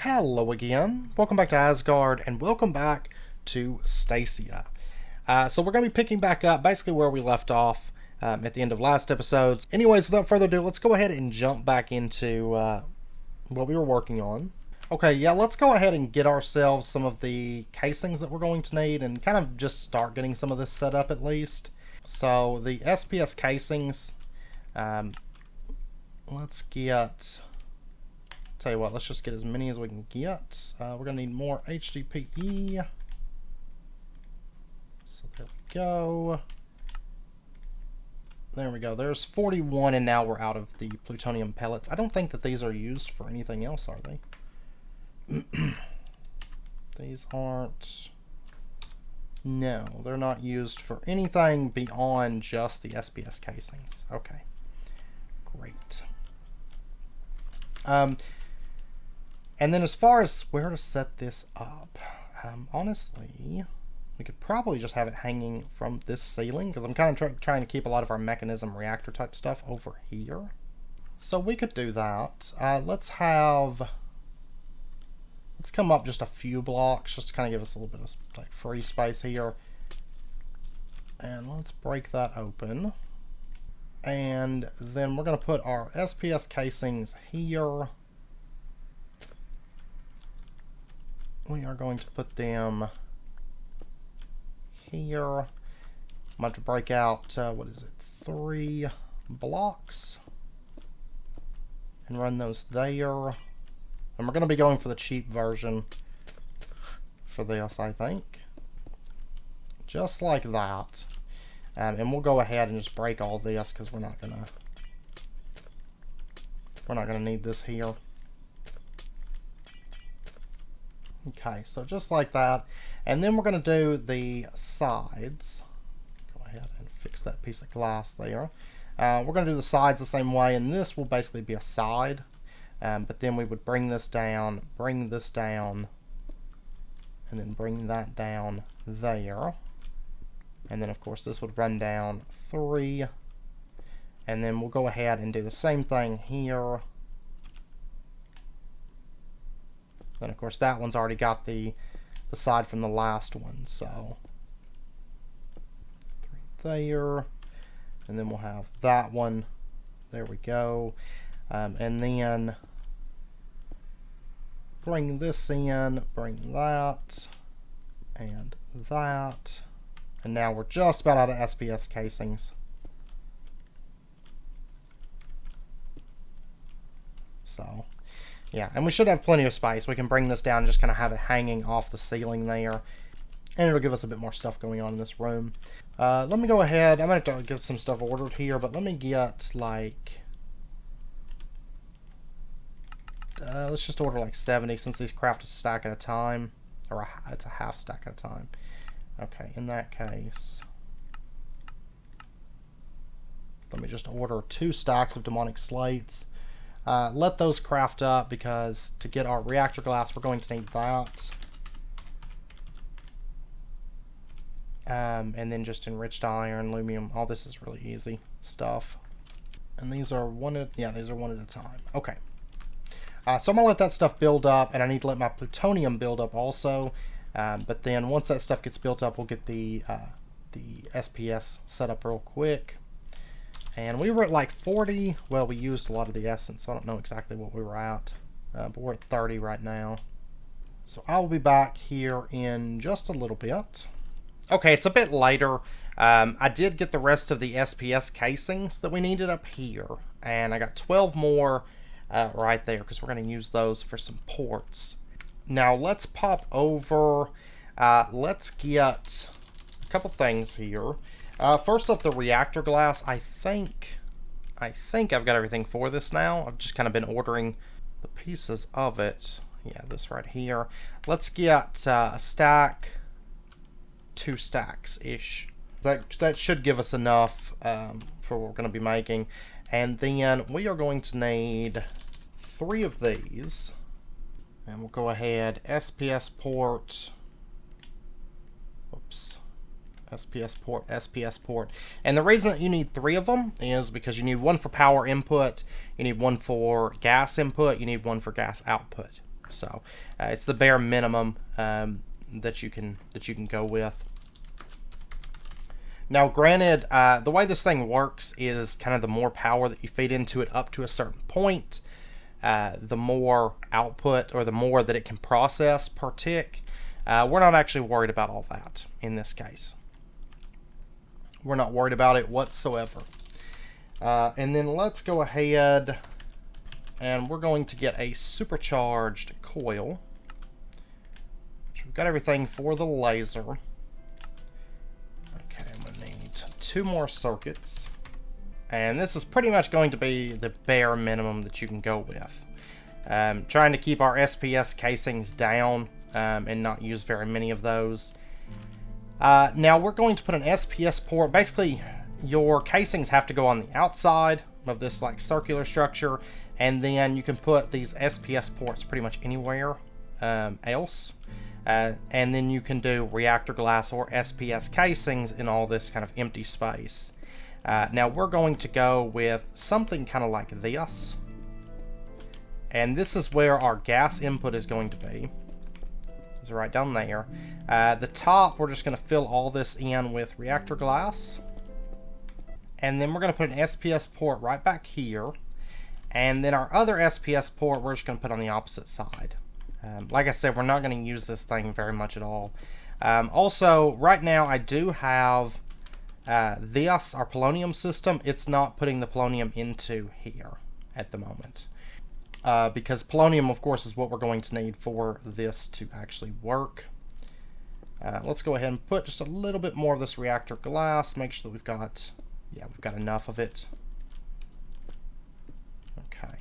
Hello again, welcome back to Asgard, and welcome back to Stacia. So we're going to be picking back up basically where we left off at the end of last episodes. Anyways, without further ado, let's go ahead and jump back into what we were working on. Okay, yeah, let's go ahead and get ourselves some of the casings that we're going to need and kind of just start getting some of this set up at least. So the SPS casings, let's get... Tell you what, let's just get as many as we can get. We're going to need more HDPE. So there we go. There we go. There's 41, and now we're out of the plutonium pellets. I don't think that these are used for anything else, are they? These aren't... No, they're not used for anything beyond just the SPS casings. Okay. Great. And then as far as where to set this up, honestly, we could probably just have it hanging from this ceiling, because I'm kind of trying to keep a lot of our mechanism reactor type stuff over here. So we could do that. Let's come up just a few blocks, just to kind of give us a little bit of like free space here. And let's break that open. And then we're going to put our SPS casings here. We are going to put them here. I'm going to break out, 3 blocks. And run those there. And we're going to be going for the cheap version for this, I think. Just like that. And we'll go ahead and just break all this because we're not gonna need this here. Okay, so just like that. And then we're going to do the sides. Go ahead and fix that piece of glass there. We're going to do the sides the same way, and this will basically be a side. But then we would bring this down, and then bring that down there. And then, of course, this would run down 3. And then we'll go ahead and do the same thing here. Then, of course, that one's already got the side from the last one. So 3 there. And then we'll have that one. There we go. And then bring this in, bring that, and that. And now we're just about out of SPS casings. So, yeah, and we should have plenty of space. We can bring this down and just kind of have it hanging off the ceiling there. And it'll give us a bit more stuff going on in this room. Let me go ahead. I'm going to have to get some stuff ordered here, but let me get, like... let's just order, like, 70, since these craft a stack at a time. Or it's a half stack at a time. Okay, in that case... Let me just order 2 stacks of demonic slates. Let those craft up, because to get our reactor glass, we're going to need that. And then just enriched iron, lumium, all this is really easy stuff. And these are these are one at a time. Okay. So I'm going to let that stuff build up, and I need to let my plutonium build up also. But then once that stuff gets built up, we'll get the SPS set up real quick. And we were at like 40. Well, we used a lot of the essence, so I don't know exactly what we were at. But we're at 30 right now. So I will be back here in just a little bit. Okay, it's a bit later. I did get the rest of the SPS casings that we needed up here. And I got 12 more right there, because we're going to use those for some ports. Now let's pop over. Let's get a couple things here. First up, the reactor glass. I think I've got everything for this now. I've just kind of been ordering the pieces of it. Yeah, this right here. Let's get a stack, 2 stacks-ish. That should give us enough for what we're going to be making. And then we are going to need 3 of these. And we'll go ahead, SPS port. Oops. SPS port. And the reason that you need 3 of them is because you need 1 for power input, you need 1 for gas input, you need 1 for gas output. So it's the bare minimum that you can go with. Now, granted, the way this thing works is kind of the more power that you feed into it up to a certain point, the more output or the more that it can process per tick. We're not actually worried about all that in this case. We're not worried about it whatsoever. And then let's go ahead and we're going to get a supercharged coil. We've got everything for the laser. Okay, I'm going to need 2 more circuits. And this is pretty much going to be the bare minimum that you can go with. Trying to keep our SPS casings down and not use very many of those. Now we're going to put an SPS port. Basically, your casings have to go on the outside of this like circular structure, and then you can put these SPS ports pretty much anywhere else. And then you can do reactor glass or SPS casings in all this kind of empty space. Now we're going to go with something kind of like this. And this is where our gas input is going to be. It's right down there. The top, we're just going to fill all this in with reactor glass. And then we're going to put an SPS port right back here. And then our other SPS port, we're just going to put on the opposite side. Like I said, we're not going to use this thing very much at all. Also, right now I do have this, our polonium system. It's not putting the polonium into here at the moment. Because polonium, of course, is what we're going to need for this to actually work. Let's go ahead and put just a little bit more of this reactor glass. Make sure that we've got enough of it. Okay,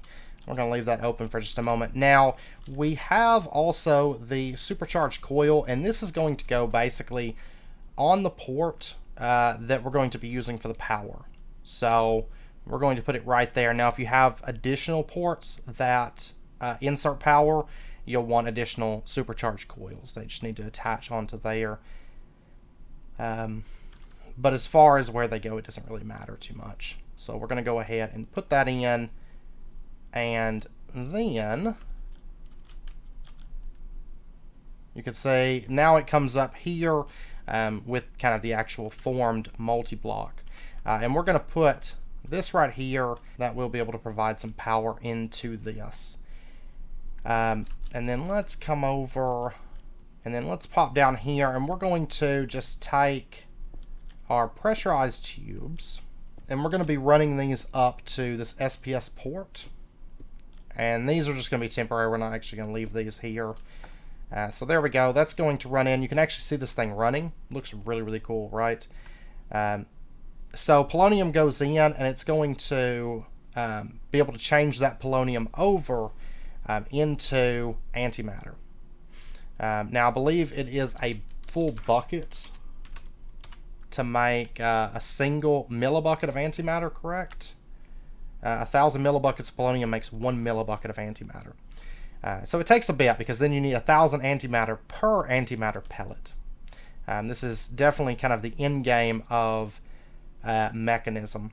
we're going to leave that open for just a moment. Now, we have also the supercharged coil, and this is going to go basically on the port that we're going to be using for the power. So we're going to put it right there. Now, if you have additional ports that insert power, you'll want additional supercharged coils. They just need to attach onto there. But as far as where they go, it doesn't really matter too much. So we're going to go ahead and put that in. And then you could say now it comes up here with kind of the actual formed multi-block. And we're going to put this right here. That will be able to provide some power into this. And then let's come over and then let's pop down here, and we're going to just take our pressurized tubes and we're going to be running these up to this SPS port. And these are just going to be temporary. We're not actually going to leave these here. So there we go. That's going to run in. You can actually see this thing running. Looks really, really cool, right? So polonium goes in, and it's going to be able to change that polonium over into antimatter. Now, I believe it is a full bucket to make a single millibucket of antimatter, correct? 1,000 millibuckets of polonium makes 1 millibucket of antimatter. So it takes a bit, because then you need 1,000 antimatter per antimatter pellet. This is definitely kind of the end game of Mekanism.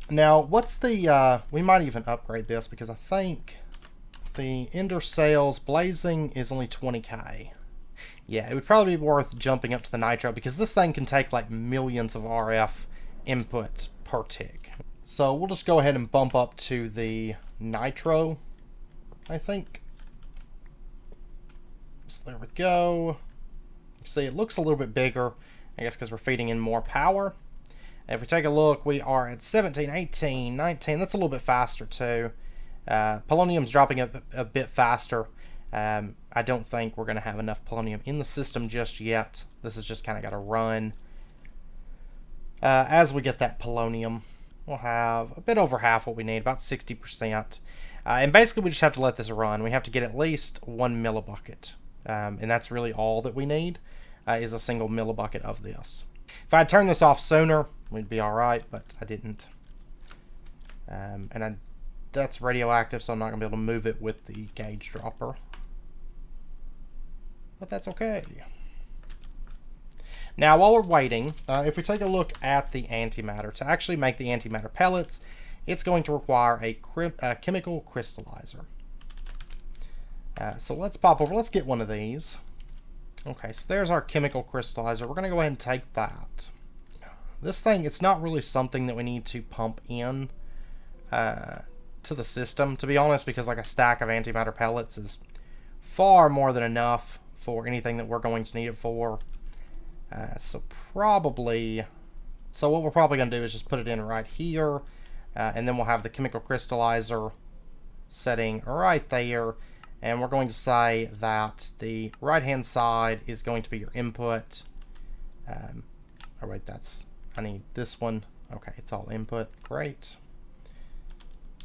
Now, what's the... we might even upgrade this, because I think the Ender Sales Blazing is only 20k. Yeah, it would probably be worth jumping up to the Nitro, because this thing can take like millions of RF inputs per tick. So we'll just go ahead and bump up to the Nitro, I think. So there we go. You see, it looks a little bit bigger, I guess because we're feeding in more power. And if we take a look, we are at 17, 18, 19. That's a little bit faster too. Polonium's dropping a bit faster. I don't think we're going to have enough polonium in the system just yet. This has just kind of got to run. As we get that polonium, we'll have a bit over half what we need, about 60%. And basically we just have to let this run. We have to get at least 1 millibucket. And that's really all that we need, is a single millibucket of this. If I had turned this off sooner, we'd be alright, but I didn't. That's radioactive, so I'm not going to be able to move it with the gauge dropper. But that's okay. Now, while we're waiting, if we take a look at the antimatter, to actually make the antimatter pellets, it's going to require a chemical crystallizer. So let's pop over. Let's get one of these. Okay, so there's our chemical crystallizer. We're going to go ahead and take that. This thing, it's not really something that we need to pump in to the system, to be honest, because like a stack of antimatter pellets is far more than enough for anything that we're going to need it for. So what we're probably going to do is just put it in right here, and then we'll have the chemical crystallizer setting right there, and we're going to say that the right hand side is going to be your input. Oh wait, I need this one. Okay, it's all input. Great.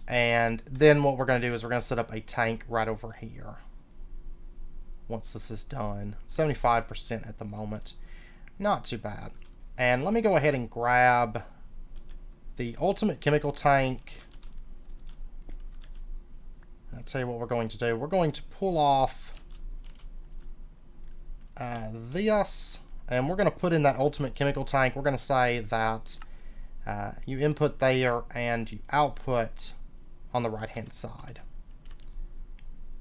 And then what we're going to do is we're going to set up a tank right over here. Once this is done, 75% at the moment. Not too bad. And let me go ahead and grab the ultimate chemical tank. I'll tell you what we're going to do. We're going to pull off this, and we're going to put in that ultimate chemical tank. We're going to say that you input there and you output on the right hand side.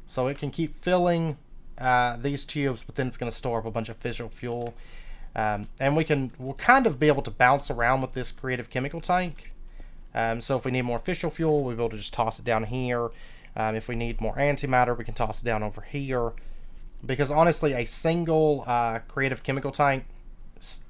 So it can keep filling these tubes, but then it's going to store up a bunch of fissile fuel. And we'll kind of be able to bounce around with this creative chemical tank. So if we need more fissile fuel, we'll be able to just toss it down here. If we need more antimatter, we can toss it down over here. Because honestly, a single creative chemical tank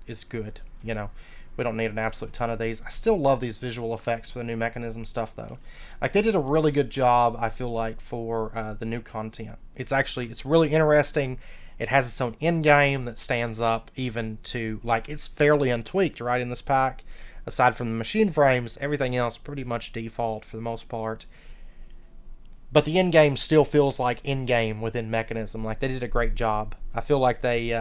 is good. You know, we don't need an absolute ton of these. I still love these visual effects for the new Mekanism stuff, though. Like, they did a really good job, I feel like, for the new content. It's really interesting. It has its own end game that stands up even to, like, it's fairly untweaked, right, in this pack. Aside from the machine frames, everything else pretty much default for the most part. But the end game still feels like end game within Mekanism. Like, they did a great job. I feel like they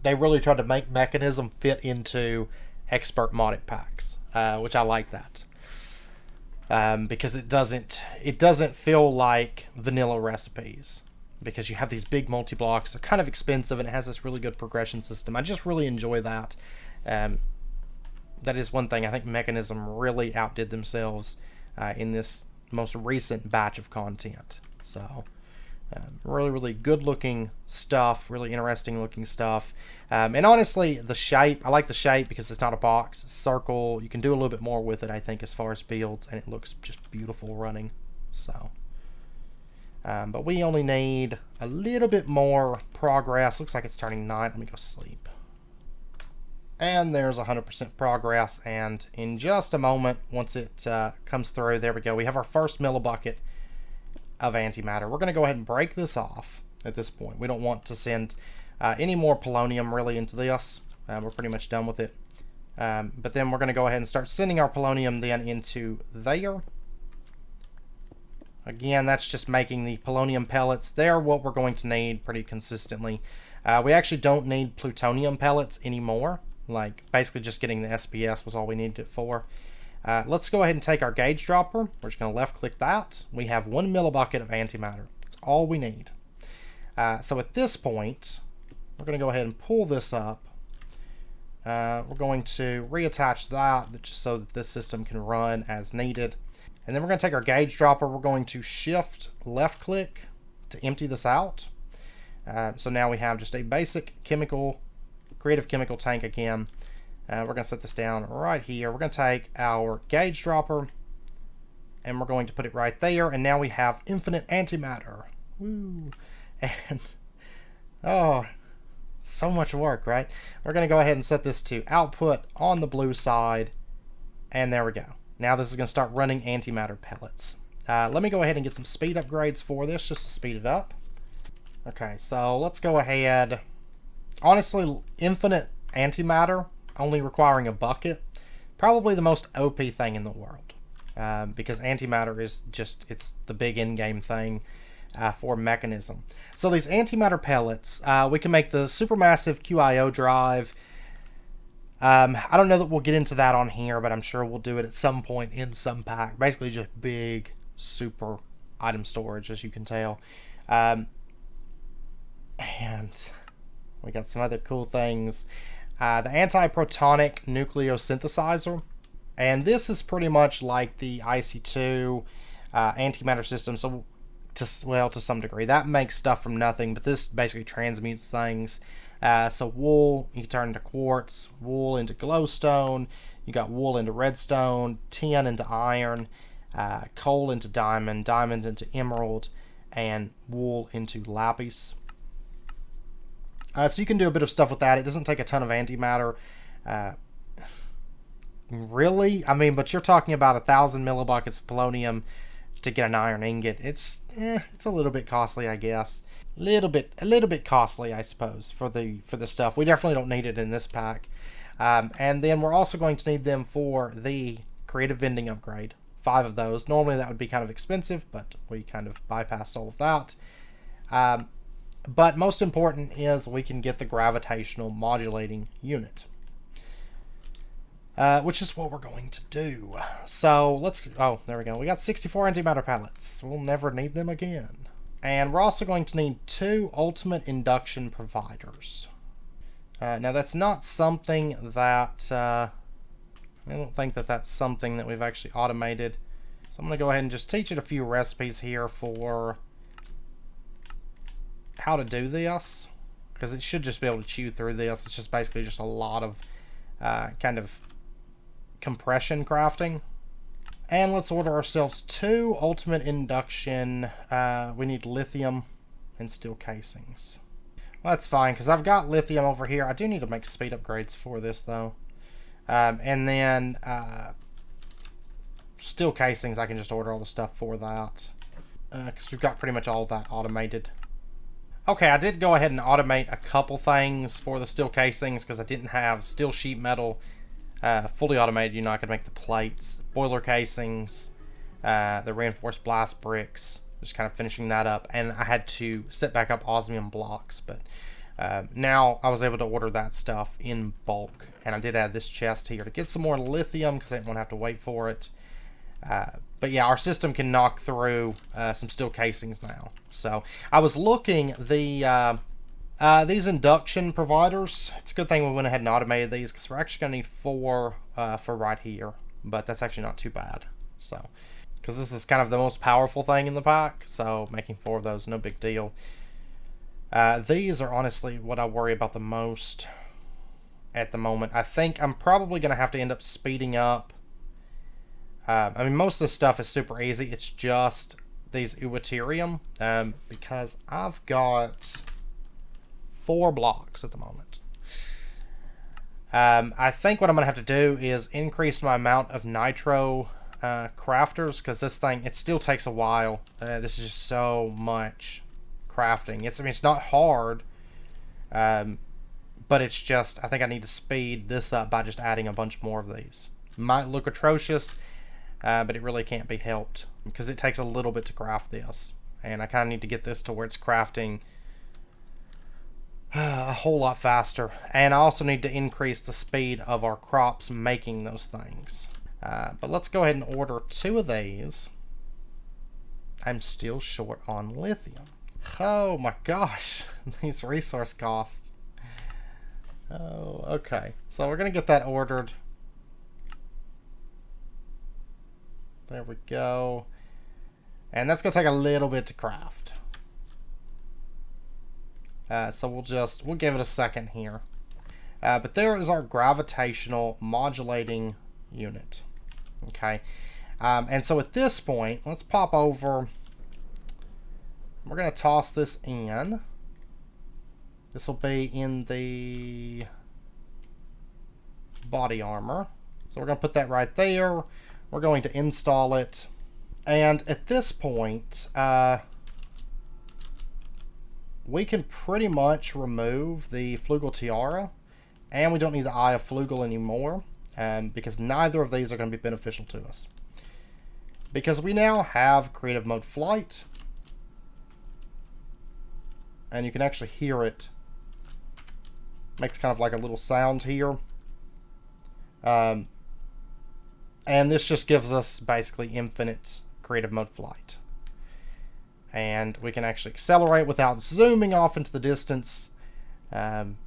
really tried to make Mekanism fit into expert modded packs, which I like that. Because it doesn't feel like vanilla recipes. Because you have these big multi-blocks, they're kind of expensive, and it has this really good progression system. I just really enjoy that. That is one thing I think Mekanism really outdid themselves in this most recent batch of content. So really, really good looking stuff, really interesting looking stuff. And honestly, the shape, I like the shape because it's not a box, it's a circle. You can do a little bit more with it, I think, as far as builds, and it looks just beautiful running. So but we only need a little bit more progress. Looks like it's turning 9. Let me go sleep. And there's 100% progress, and in just a moment, once it comes through, there we go. We have our first millibucket of antimatter. We're going to go ahead and break this off at this point. We don't want to send any more polonium really into this. We're pretty much done with it. But then we're going to go ahead and start sending our polonium then into there. Again, that's just making the polonium pellets. They're what we're going to need pretty consistently. We actually don't need plutonium pellets anymore. Like, basically just getting the SPS was all we needed it for. Let's go ahead and take our gauge dropper. We're just going to left click that. We have 1 millibucket of antimatter. That's all we need. So at this point, we're going to go ahead and pull this up. We're going to reattach that just so that this system can run as needed. And then we're going to take our gauge dropper. We're going to shift left click to empty this out. So now we have just a basic creative chemical tank again. We're going to set this down right here. We're going to take our gauge dropper and we're going to put it right there. And now we have infinite antimatter. Woo! And oh, so much work, right? We're going to go ahead and set this to output on the blue side. And there we go. Now this is going to start running antimatter pellets. Let me go ahead and get some speed upgrades for this just to speed it up. Okay, so let's go ahead. Honestly, infinite antimatter, only requiring a bucket, probably the most OP thing in the world. Because antimatter is just, it's the big in-game thing for Mekanism. So these antimatter pellets, we can make the supermassive QIO drive. I don't know that we'll get into that on here, but I'm sure we'll do it at some point in some pack. Basically just big, super item storage, as you can tell. And we got some other cool things. The Anti-Protonic Nucleosynthesizer. And this is pretty much like the IC2 antimatter system. So to some degree. That makes stuff from nothing, but this basically transmutes things. So wool, you can turn into quartz, wool into glowstone, you got wool into redstone, tin into iron, coal into diamond, diamond into emerald, and wool into lapis. So you can do a bit of stuff with that. It doesn't take a ton of antimatter. Really? I mean, but you're talking about 1,000 millibuckets of polonium to get an iron ingot. It's a little bit costly, I guess. A little bit costly, I suppose, for the stuff. We definitely don't need it in this pack. And then we're also going to need them for the creative vending upgrade. 5 of those. Normally that would be kind of expensive, but we kind of bypassed all of that. But most important is we can get the gravitational modulating unit. Which is what we're going to do. So let's... Oh, there we go. We got 64 antimatter pellets. We'll never need them again. And we're also going to need 2 ultimate induction providers. Now that's not something that... I don't think that that's something that we've actually automated. So I'm going to go ahead and just teach it a few recipes here for how to do this. Because it should just be able to chew through this. It's just basically just a lot of kind of compression crafting. And let's order ourselves 2 ultimate induction. We need lithium and steel casings. Well, that's fine, because I've got lithium over here. I do need to make speed upgrades for this, though. And then steel casings, I can just order all the stuff for that. Because we've got pretty much all of that automated. Okay, I did go ahead and automate a couple things for the steel casings, because I didn't have steel sheet metal fully automated. You know, I could make the plates, boiler casings, the reinforced blast bricks, just kind of finishing that up. And I had to set back up osmium blocks, but now I was able to order that stuff in bulk. And I did add this chest here to get some more lithium, because I didn't want to have to wait for it. But yeah, our system can knock through some steel casings now. So I was looking, these induction providers, it's a good thing we went ahead and automated these, because we're actually going to need 4 for right here. But that's actually not too bad. So, because this is kind of the most powerful thing in the pack, so making 4 of those, no big deal. These are honestly what I worry about the most at the moment. I think I'm probably going to have to end up speeding up. I mean, most of this stuff is super easy. It's just these Deuterium, because I've got 4 blocks at the moment. I think what I'm going to have to do is increase my amount of nitro crafters, because this thing, it still takes a while. This is just so much crafting. I mean, it's not hard, but it's just, I think I need to speed this up by just adding a bunch more of these. Might look atrocious, but it really can't be helped, because it takes a little bit to craft this. And I kind of need to get this to where it's crafting a whole lot faster. And I also need to increase the speed of our crops making those things. But let's go ahead and order 2 of these. I'm still short on lithium. Oh my gosh, these resource costs. Oh, okay. So we're going to get that ordered. There we go. And that's going to take a little bit to craft. So we'll give it a second here. But there is our gravitational modulating unit. Okay. And so at this point, let's pop over. We're going to toss this in. This will be in the body armor. So we're going to put that right there. We're going to install it. And at this point, we can pretty much remove the Flugel Tiara. And we don't need the Eye of Flugel anymore, because neither of these are going to be beneficial to us. Because we now have Creative Mode Flight. And you can actually hear it. Makes kind of like a little sound here. And this just gives us basically infinite Creative Mode Flight. And we can actually accelerate without zooming off into the distance. And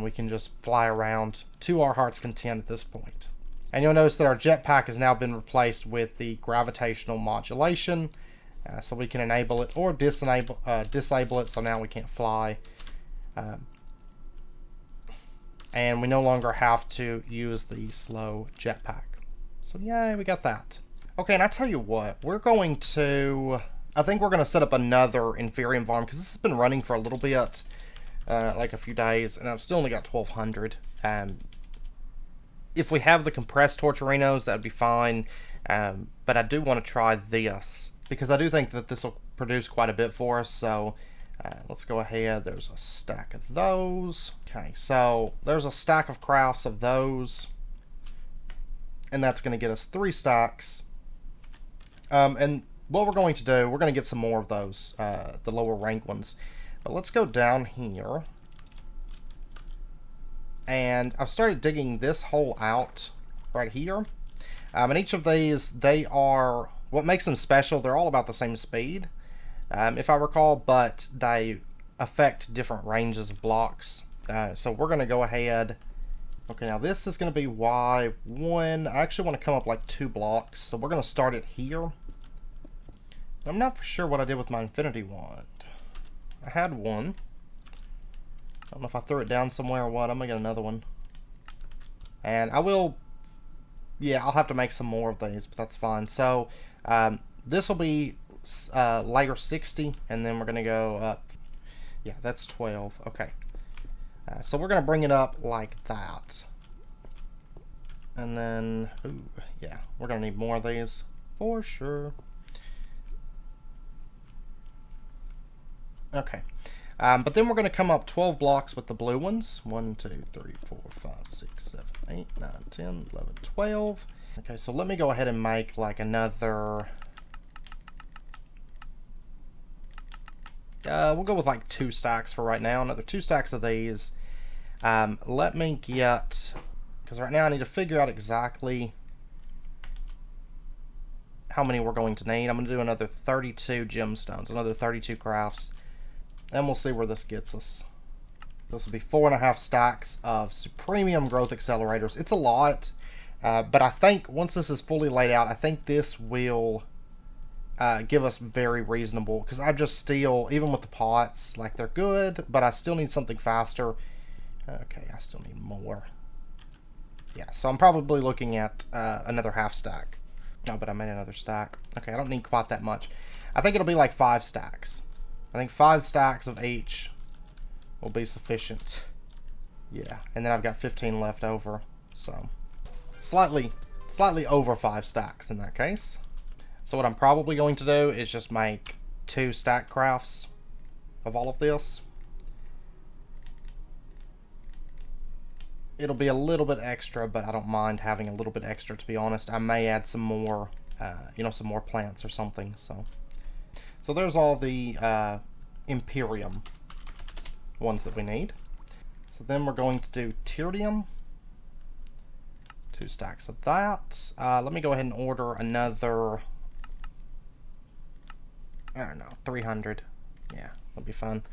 we can just fly around to our heart's content at this point. And you'll notice that our jetpack has now been replaced with the gravitational modulation. so we can enable it or disable it, so now we can't fly. And we no longer have to use the slow jetpack. So yay, we got that. Okay, and I tell you what, we're going to... I think we're going to set up another Inferium farm, because this has been running for a little bit, like a few days, and I've still only got 1,200. If we have the compressed Torturinos, that would be fine, but I do want to try this, because I do think that this will produce quite a bit for us, so let's go ahead. There's a stack of those. Okay, so there's a stack of crafts of those, and that's going to get us 3 stacks. And what we're going to do, we're going to get some more of those, the lower rank ones. But let's go down here. And I've started digging this hole out right here. And each of these, they are, what makes them special, they're all about the same speed, if I recall, but they affect different ranges of blocks. So we're going to go ahead. Okay, now this is going to be Y1. I actually want to come up like 2 blocks, so we're going to start it here. I'm not for sure what I did with my infinity wand. I had one. I don't know if I threw it down somewhere or what. I'm going to get another one. And I will... Yeah, I'll have to make some more of these, but that's fine. So, this will be layer 60, and then we're going to go up. Yeah, that's 12. Okay. So we're going to bring it up like that. And then, ooh, yeah, we're going to need more of these for sure. Okay. But then we're going to come up 12 blocks with the blue ones. 1, 2, 3, 4, 5, 6, 7, 8, 9, 10, 11, 12. Okay, so let me go ahead and make like another... we'll go with like 2 stacks for right now. Another 2 stacks of these. Let me get... Because right now I need to figure out exactly how many we're going to need. I'm going to do another 32 gemstones, another 32 crafts. And we'll see where this gets us. This will be 4.5 stacks of Supremium growth accelerators. It's a lot, but I think once this is fully laid out, I think this will give us very reasonable, because I just still, even with the pots, like they're good, but I still need something faster. Okay, I still need more. Yeah, so I'm probably looking at another half stack. No, but I made another stack. Okay, I don't need quite that much. I think it'll be like 5 stacks. I think 5 stacks of each will be sufficient. Yeah, and then I've got 15 left over, so slightly over 5 stacks in that case. So what I'm probably going to do is just make 2 stack crafts of all of this. It'll be a little bit extra, but I don't mind having a little bit extra, to be honest. I may add some more, you know, some more plants or something, so... So there's all the Imperium ones that we need. So then we're going to do Tyrium. 2 stacks of that. Let me go ahead and order another, I don't know, 300. Yeah, that'll be fun.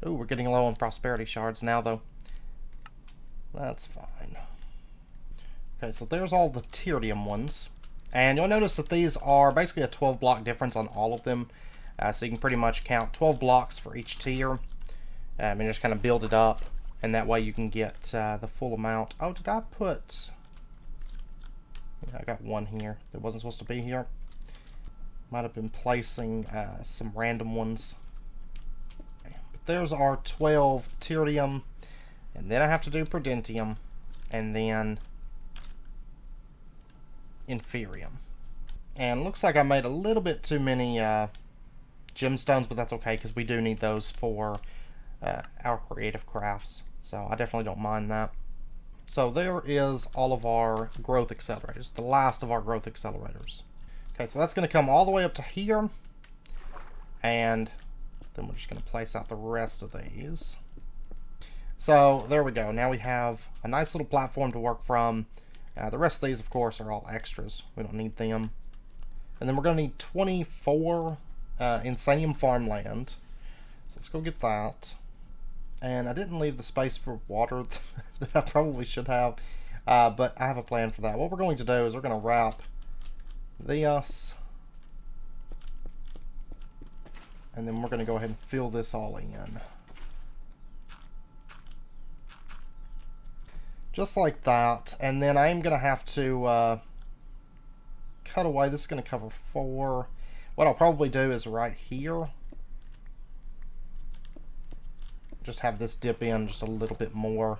Ooh, we're getting low on prosperity shards now, though. That's fine. Okay, so there's all the Tyrium ones. And you'll notice that these are basically a 12 block difference on all of them. So you can pretty much count 12 blocks for each tier. And just kind of build it up. And that way you can get the full amount. Oh, did I put... Yeah, I got one here that wasn't supposed to be here. Might have been placing some random ones. But there's our 12 Tyrium. And then I have to do Prudentium. And then... Inferium. And looks like I made a little bit too many gemstones, but that's okay, because we do need those for our creative crafts. So I definitely don't mind that. So there is all of our growth accelerators, the last of our growth accelerators. Okay, so that's going to come all the way up to here. And then we're just going to place out the rest of these. So there we go. Now we have a nice little platform to work from. The rest of these, of course, are all extras. We don't need them. And then we're going to need 24 insanium farmland. So let's go get that. And I didn't leave the space for water that I probably should have. But I have a plan for that. What we're going to do is we're going to wrap this And then we're going to go ahead and fill this all in. Just like that. And then I'm going to have to cut away. This is going to cover 4. What I'll probably do is right here, just have this dip in just a little bit more.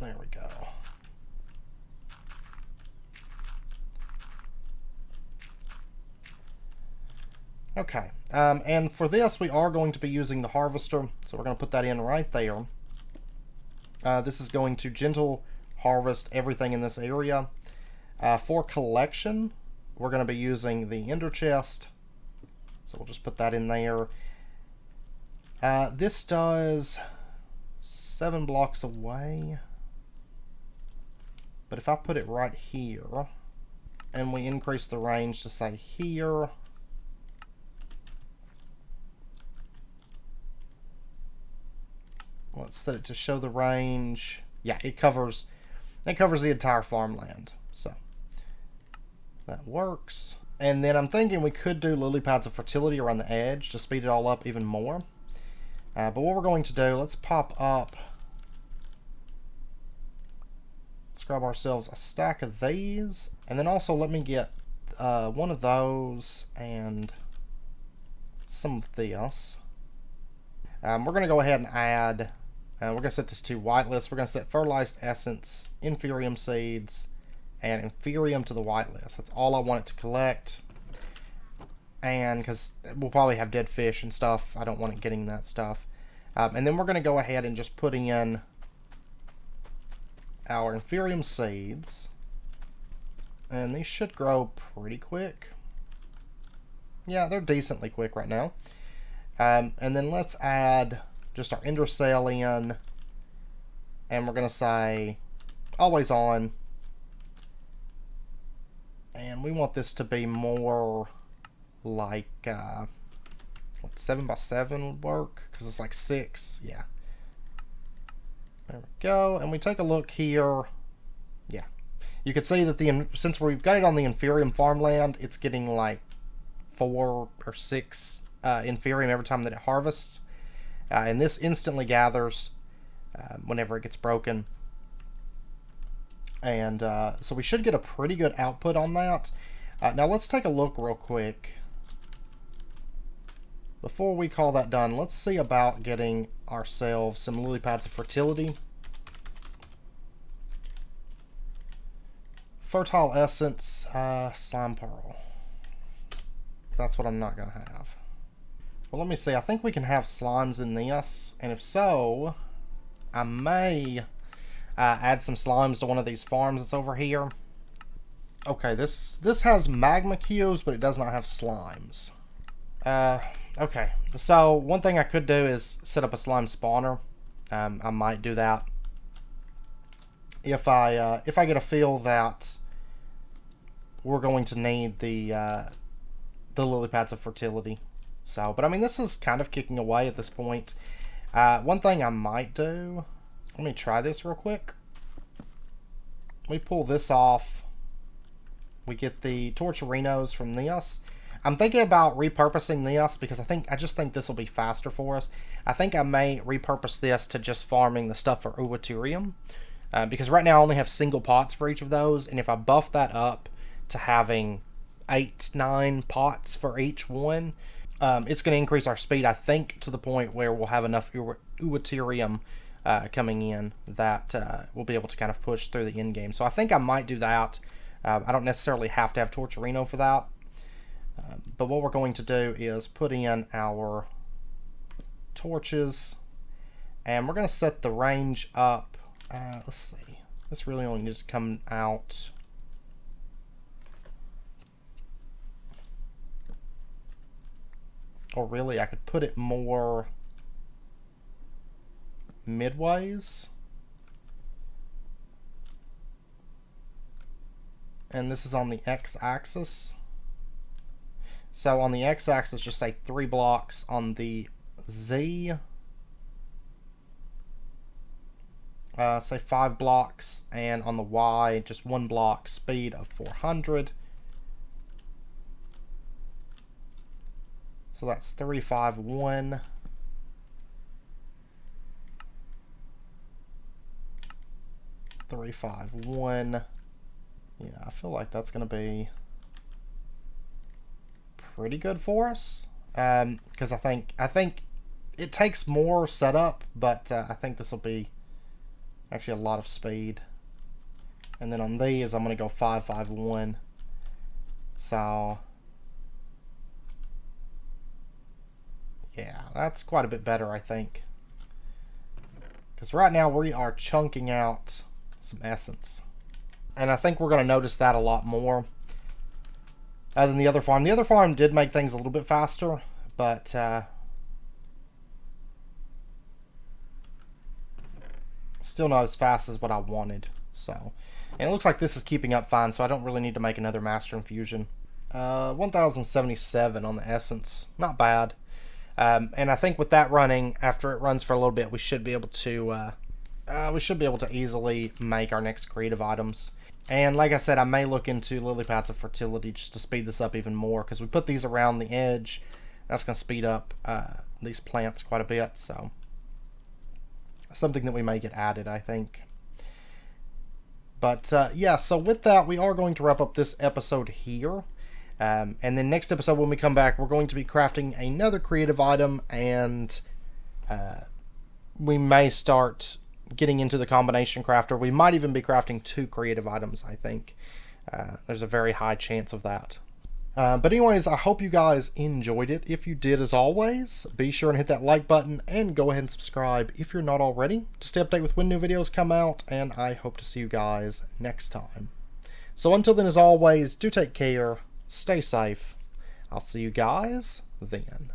There we go. Okay, and for this we are going to be using the harvester, so we're going to put that in right there. This is going to gentle harvest everything in this area. For collection, we're going to be using the ender chest, so we'll just put that in there. This does 7 blocks away, but if I put it right here, and we increase the range to say here, let's set it to show the range. Yeah, it covers the entire farmland. So that works. And then I'm thinking we could do lily pads of fertility around the edge to speed it all up even more. But what we're going to do, let's pop up. Let's grab ourselves a stack of these. And then also let me get one of those and some of this. We're going to go ahead and add, we're going to set this to whitelist. We're going to set fertilized essence, inferium seeds, and inferium to the whitelist. That's all I want it to collect. And because we'll probably have dead fish and stuff, I don't want it getting that stuff. And then we're going to go ahead and just put in our inferium seeds. And these should grow pretty quick. Yeah, they're decently quick right now. And then let's add just our ender cell in, and we're going to say always on, and we want this to be more like 7 by 7 would work, because it's like 6. Yeah, there we go. And we take a look here. Yeah, you can see that since we've got it on the inferium farmland, it's getting like 4 or 6 inferium every time that it harvests, and this instantly gathers whenever it gets broken. And so we should get a pretty good output on that. Now let's take a look real quick before we call that done. Let's see about getting ourselves some lily pads of fertility. Fertile essence, slime pearl. That's what I'm not gonna have. Well, let me see. I think we can have slimes in this, and if so, I may add some slimes to one of these farms that's over here. Okay, this has magma cubes, but it does not have slimes. Okay, so one thing I could do is set up a slime spawner. I might do that if I get a feel that we're going to need the lily pads of fertility. So, but I mean, this is kind of kicking away at this point. One thing I might do, let me try this real quick. We pull this off. We get the torcherinos from this. I'm thinking about repurposing this because I just think this will be faster for us. I think I may repurpose this to just farming the stuff for Uaterium. Because right now I only have single pots for each of those, and if I buff that up to having 8-9 pots for each one, it's going to increase our speed, I think, to the point where we'll have enough Uaterium coming in that we'll be able to kind of push through the end game. So I think I might do that. I don't necessarily have to have Torcherino for that. But what we're going to do is put in our torches, and we're going to set the range up. Let's see. This really only needs to come out. Or really, I could put it more midways. And this is on the x-axis. So on the x-axis, just say 3 blocks. On the z, say 5 blocks. And on the y, just 1 block, speed of 400. So that's 351. Yeah, I feel like that's going to be pretty good for us. Because I think it takes more setup, but I think this will be actually a lot of speed. And then on these, I'm going to go 551. So yeah, that's quite a bit better, I think. Because right now we are chunking out some essence. And I think we're going to notice that a lot more than the other farm. The other farm did make things a little bit faster, but still not as fast as what I wanted. So, and it looks like this is keeping up fine, so I don't really need to make another master infusion. 1077 on the essence, not bad. And I think with that running, after it runs for a little bit, we should be able to easily make our next creative items. And like I said, I may look into lily pads of fertility just to speed this up even more, because we put these around the edge. That's going to speed up these plants quite a bit. So something that we may get added, I think. But yeah, so with that, we are going to wrap up this episode here. And then next episode, when we come back, we're going to be crafting another creative item, and we may start getting into the combination crafter. We might even be crafting 2 creative items, I think. There's a very high chance of that. But anyways, I hope you guys enjoyed it. If you did, as always, be sure and hit that like button and go ahead and subscribe if you're not already to stay updated with when new videos come out, and I hope to see you guys next time. So until then, as always, do take care, stay safe. I'll see you guys then.